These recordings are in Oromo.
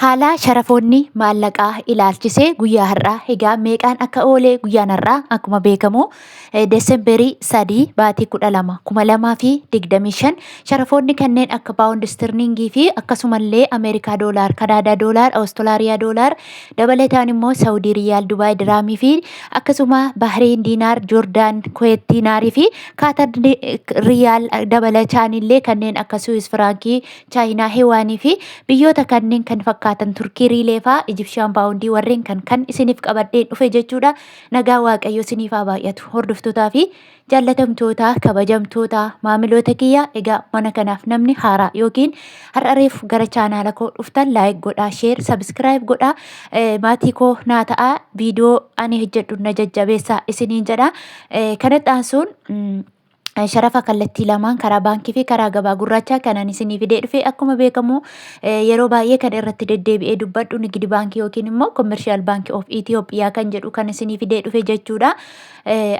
Haala sharafoonni maallaqaa ilaalchisee guyyaa har'aa egaa meeqaan akka oolee guyyaan har'aa akkuma beekamu Desemberii 3/12/2025 sharafoonni kanneen akka paawundi istirlingii fi akkasumallee Ameerikaa doolaar, Kanaadaa doolaar, Awustiraaliyaa doolaar dabalataan immoo Saawudii riyaal, Dubaay diraamii fi akkasuma Bahrein diinaar, Joordaan Kuweet diinaarii fi Kaatar riyaal dabalataan illee kanneen akka Suwiis firankii, Chaayinaa hewaanii fi biyyoota kanneen kan fakkaatan Turkii riilee fa'aa Ijipshaan paawundii warreen kan isiniif qabadheen dhufe jechuudha. Nagaa Waaqayyo isiniif haa baay'atu. Hordoftootaa fi jaallatamtoota kabajamtoota maamiloota kiyya egaa mana kanaaf namni haaraa yookiin har'a reefu gara chaanaala koo dhuftan laayik godhaa, sheer, sabskiraayib godhaa, maatii koo naa ta'a, viidiyoo ani hojjedhu na jajjabeessaa isiniin jedha. Kanatti aansuun sharafa kallattii lamaan karaa baankii fi karaa gabaa gurraachaa kanan isinii fidee dhufe akkuma beekamu yeroo baay'ee kan irratti deddeebi'ee dubbadhu nigdi baankii yookiin immoo commercial bank of Ethiopia kan jedhu kan isinii fidee dhufe jechuudha.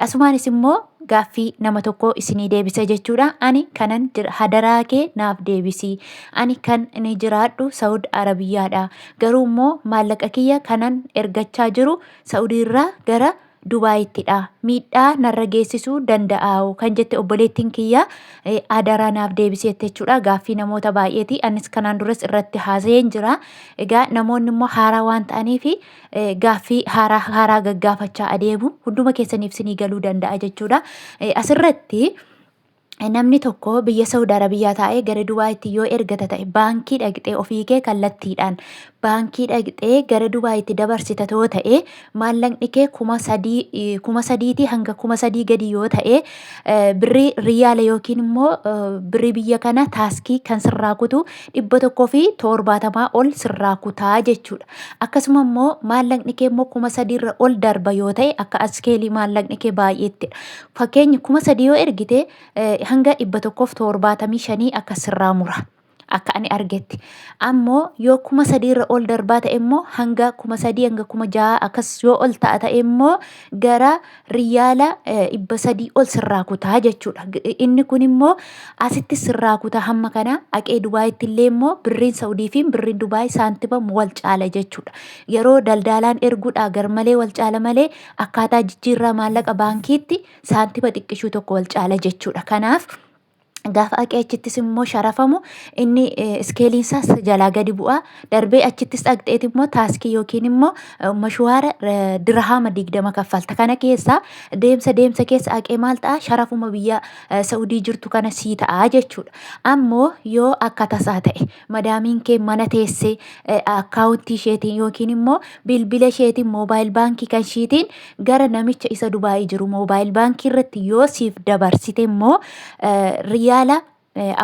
Asumaanis immoo gaaffii nama tokko isinii deebisa jechuudha. Ani kanan hadaraa kee naaf deebisi. Ani kan inni jiraadhu Saud Arabiyyaadha. Garuu immoo maallaqa kiyya kanan ergachaa jiru Saudiirraa gara Dubaayittidha. Miidhaa narra geessisuu danda'a kan jette obboleettiin kiyya hadaraa naaf deebisee jechuudha. Gaaffii namoota baay'eeti. Anis kanaan duras irratti haasa'een jira. Egaa namoonni immoo haaraa waan ta'aniif gaaffii haaraa gaggaafachaa adeemu hunduma keessaniif isinii galuu danda'a jechuudha. Asirratti namni tokko biyya Saawud Arabiyaa taa'ee gara Dubaayitti yoo ergata ta'e baankii dhaqxee ofii kee kallattiidhaan baankii dhaqxee gara Dubaayitti dabarsita yoo ta'e maallaqni kee 3,000 hanga 3,000 gadi yoo ta'e birrii riyaala yookiin immoo birrii biyya kana taaskii kan sirraa kutu 170 ol sirraa kutaa jechuudha. Akkasuma immoo maallaqni kee immoo 3,000 irra ol darba yoo ta'e akka askeelii maallaqni kee baay'eettidha. Fakkeenya 3,000 yoo ergite hanga 175 akka sirraa mura akka ani argetti. Ammoo yoo 3,000 irra ol darbaa ta'e immoo hanga 3,000 hanga 6,000 akkas yoo ol ta'a ta'e immoo gara riyaala 300 ol sirraa kutaa jechuudha. Inni kun immoo asitti sirraa kutaa hamma kana aqee Dubaayitti illee immoo birriin Saawudii fi birriin Dubaay saantima wal caala jechuudha. Yeroo daldalaan erguudhaa garmalee wal caala malee akkaataa jijjiirraa maallaqa baankiitti saantima xiqqishuu tokko wal caala jechuudha. Kanaaf gaafa aqee achittis immoo sharafamu inni iskeeliinsaas jalaa gadi bu'aa darbee achittis dhaqxeet immoo taaskii yookiin immoo mashwaara dirhama 20 kaffalta. Kana keessa deemsa keessa aqee maal ta'a sharafuma biyya Saawudii jirtu kana sii ta'a jechuudha. Ammoo yoo akka tasaa ta'e madaamiin kee mana teessee akkaawuntii isheetiin yookiin immoo bilbila isheetiin moobaayil baankii kan ishiitiin gara namicha isa Dubaayii jiru moobaayil baankii irratti yoo siif dabarsite immoo riyaala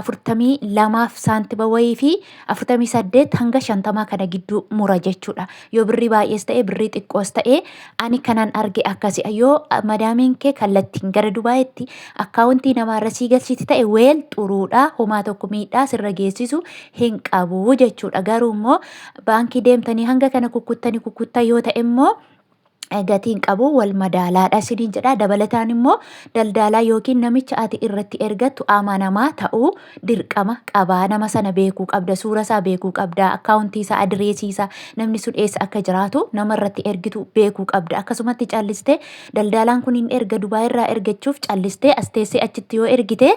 42 saantima wayii fi 48 hanga 50 kana gidduu mura jechuudha. Yoo birrii baay'ees ta'e birrii xiqqoos ta'e ani kanan arge akkasi. Yoo madaamiin kee kallattiin gara Dubaayitti akkaawuntii namaarra sii galchiti ta'e weel xuruudha homaa tokko miidhaa sirra geessisu hin qabu jechuudha. Garuu immoo baankii deemtanii hanga kana kukkuttan yoo ta'e immoo gatiin qabu wal madaalaadha isiniin jedha. Dabalataan immoo daldalaa yookiin namicha ati irratti ergattu amanamaa ta'uu dirqama qabaa. Nama sana beekuu qabda, suura isaa beekuu qabda, akkaawuntii isaa, adireesii isaa, namni sun eessa akka jiraatu nama irratti ergitu beekuu qabda. Akkasumatti callistee daldalaan kun hin erga Dubaay irraa ergachuuf callistee as teessee achitti yoo ergite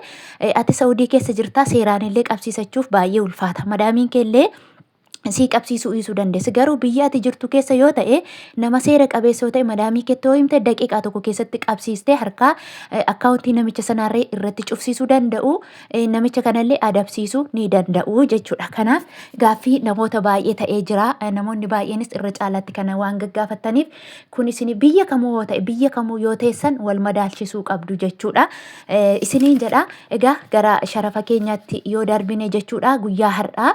ati Saawudii keessa jirtaa seeraan illee qabsiisachuuf baay'ee ulfaata. Madaamiin kee illee sii qabsiisuu dhiisuu dandeessi. Garuu biyya ati jirtu keessa yoo ta'e nama seera qabeessa yoo ta'e madaamii kee yoo himte daqiiqaa tokko keessatti qabsiistee harkaa akkaawuntii namicha sanarree irratti cufsiisuu danda'u, namicha kanallee adabsiisuu ni danda'u jechuudha. Kanaaf gaaffii namoota baay'ee ta'ee jira. Namoonni baay'eenis irra caalaatti kana waan gaggaafataniif kun isin biyya kamuu yoo ta'e biyya kamuu yoo teessan wal madaalchisuu qabdu jechuudha. Isiniin jedha. Egaa gara sharafa keenyaatti yoo darbine jechuudha guyyaa har'aa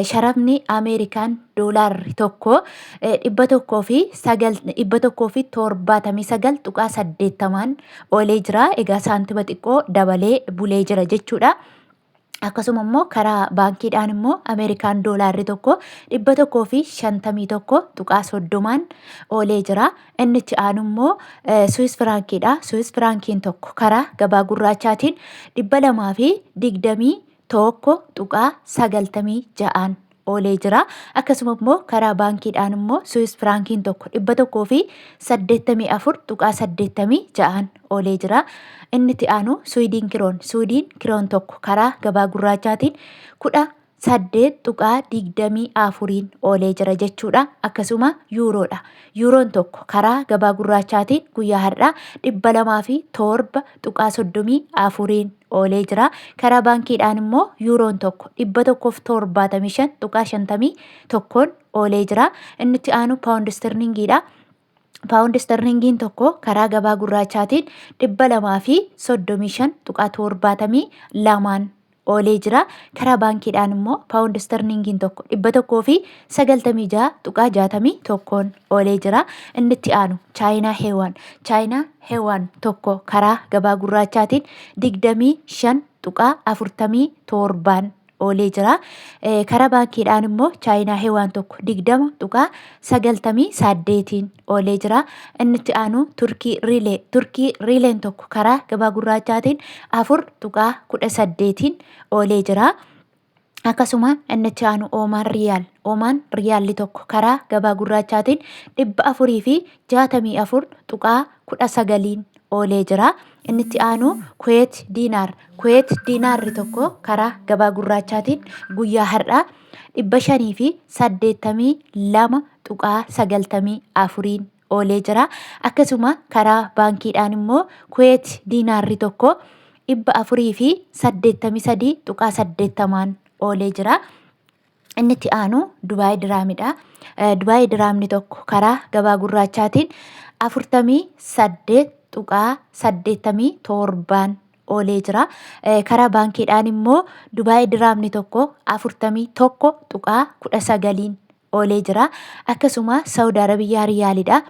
sharafni Ameerikaan doolaarri tokko 179.80 oolee jira. Egaa saantima xiqqoo dabalee bulee jira jechuudha. Akkasuma immoo karaa baankiidhaan immoo Ameerikaan doolaarri tokko 151.30 oolee jira. Inni itti aanu immoo Suwiis firaankiidha. Suwiis firaankiin tokko karaa gabaa gurraachaatiin 221.96 oolee jira. Akkasuma immoo karaa baankiidhaan immoo Swiss firaankiin tokko 184.86 oolee jira. Inni itti aanu Swiidin kiroon tokko karaa gabaa gurraachaatiin 18.24 oolee jira jechuudha. Akkasuma yuuroodha. Yuuroon tokko karaa gabaa gurraachaatiin guyyaa har'aa 207.34 oolee jira. Karaa baankiidhaan immoo yuuroon tokko 175.51 oolee jira. Inni itti aanu paawundi sterlingiidha. Paawundi sterlingiin tokko karaa gabaa gurraachaatiin 235.72 oolee jira. Karaa baankiidhaan immoo paawundi sterlingiin tokko 196.61 oolee jira. Inni itti aanu chaayinaa heewaan tokko karaa gabaa gurraachaatiin 25.47 oolee jira. Karaa baankiidhaan immoo chaayinaa heewaan tokko 20.98 oolee jira. Inni itti aanu turkii riileen tokko karaa gabaa gurraachaatiin 4.18 oolee jira. Akkasuma inni itti aanu Oomaan riyaalli tokko karaa gabaa gurraachaatiin 464.19 oolee jira. Inni itti aanu Kuweet diinaarri tokko karaa gabaa gurraachaatiin guyyaa har'aa 582.94 oolee jira. Akkasuma karaa baankiidhaan immoo Kuweet diinaarri tokko 483.80 oolee jira. Inni itti aanu Dubaay diraamidha. Dubaay diraamni tokko karaa gabaa gurraachaatiin 48.87 oolee jira. Karaa baankiidhaan immoo Dubaay diraamni tokko 41.19 oolee jira. Akkasuma Saawudi Arabiyaa riyaalidha.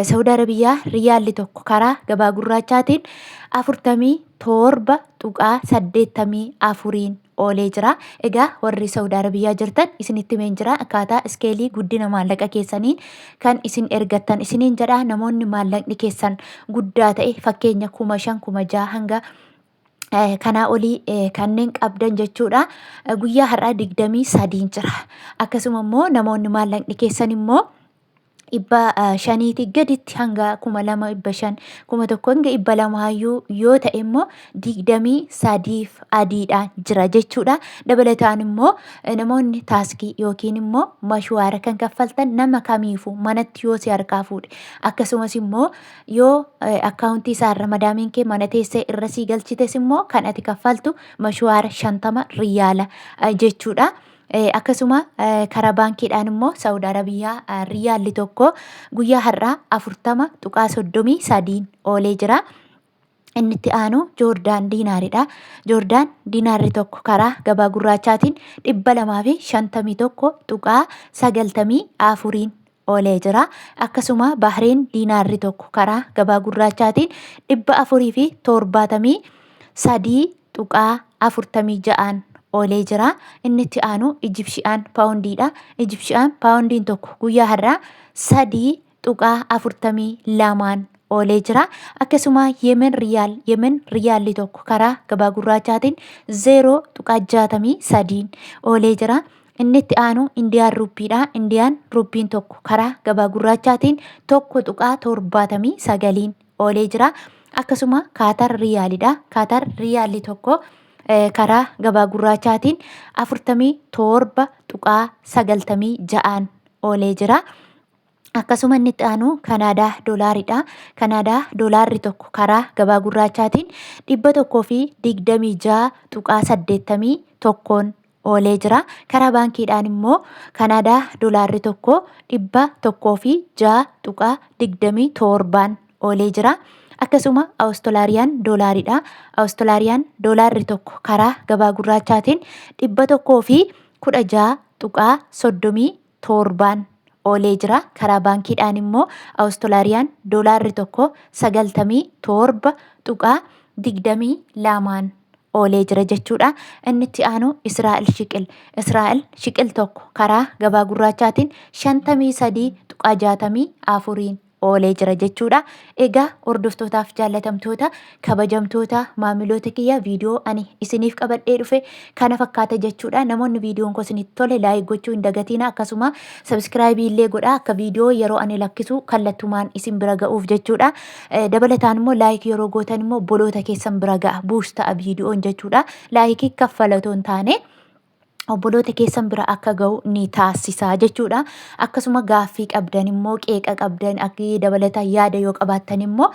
Saawudi Arabiyaa riyaalli tokko karaa gabaa gurraachaatiin 47.84 oolee jira. Egaa warri Saawudi Arabiyaa jirtan isinitti himeen jira akkaataa iskeelii guddina maallaqa keessaniin kan isin ergattan isiniin jedha. Namoonni maallaqni keessan guddaa ta'e fakkeenya 5,000 6,000 hanga kanaa olii kanneen qabdan jechuudha. Guyyaa har'aa 23 jira. Akkasuma immoo namoonni maallaqni keessan immoo 500 gaditti hanga 2,500 1,000 hanga 200 hayyuu yoo ta'e immoo 23 adiidhaan jira jechuudha. Dabalataan immoo namoonni taaskii yookiin immoo mashwaara kan kaffaltan nama kamiifuu manatti yoo si harkaa fuudhe akkasumas immoo yoo akkaawuntii isaarra madaamiin kee mana teessee irra sii galchites immoo kan ati kaffaltu mashwaara 50 riyaala jechuudha. Akkasuma karaa baankiidhaan immoo Saawudi Arabiyaa riyaalli tokko guyyaa har'aa 40.33 oolee jira. Inni itti aanu Joordaan diinaaridha. Joordaan diinaarri tokko karaa gabaa gurraachaatiin 251.94 oolee jira. Akkasuma Bahreen diinaarri tokko karaa gabaa gurraachaatiin 473.46 oolee jira. Inni itti aanu Ijipshiyaan paawundiidha. Ijipshiyaan paawundiin tokko guyyaa har'aa 3.42 oolee jira. Akkasuma Yemen riyaalli tokko karaa gabaa gurraachaatiin 0.63 oolee jira. Inni itti aanu Indiyaan ruuppiidha. Indiyaan ruuppiin tokko karaa gabaa gurraachaatiin 1.79 oolee jira. Akkasuma Kaatar riyaalidha. Kaatar riyaalli tokko karaa gabaa gurraachaatiin 47.96 oolee jira. Akkasuma inni itti aanu Kanaadaa doolaaridha. Kanaadaa doolaarri tokko karaa gabaa gurraachaatiin 126.81 oolee jira. Karaa baankiidhaan immoo Kanaadaa doolaarri tokko 106.27 oolee jira. Akkasuma Awustiraaliyan doolaaridha. Awustiraaliyan doolaarri tokko karaa gabaa gurraachaatiin 116.37 oolee jira. Karaa baankiidhaan immoo Awustiraaliyan doolaarri tokko 97.22 oolee jira jechuudha. Inni itti aanu Israa'el shiqil tokko karaa gabaa gurraachaatiin 53.64 oolee jira jechuudha. Egaa hordoftootaaf jaallatamtoota kabajamtoota maamiloota kiyya viidiyoo ani isiniif qabadhee dhufe kana fakkaata jechuudha. Namoonni viidiyoon koo isinitti tole laayik gochuu hin dagatina akkasuma sabskraayibii illee godha akka viidiyoo yeroo ani lakkisu kallattumaan isin bira ga'uuf jechuudha. Dabalataan immoo laayik yeroo gootan immoo obboloota keessan bira ga'a buus ta'a viidiyoon jechuudha. Laayikii kaffalatoon taane obboloota keessan bira akka ga'u ni taasisa jechuudha. Akkasuma gaaffii qabdan immoo qeeqa qabdan akka dabalata yaada yoo qabaattan immoo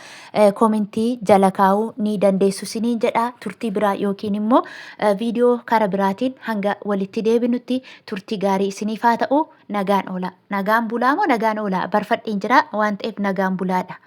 koomentii jala kaa'uu ni dandeessu siniin jedha. Turtii biraa yookiin immoo viidiyoo kara biraatiin hanga walitti deebinutti turtii gaarii isiniif haa ta'u. Nagaan oola. Nagaan bulaa moo nagaan oola? Barfadhiin jira waan ta'eef nagaan bulaadha.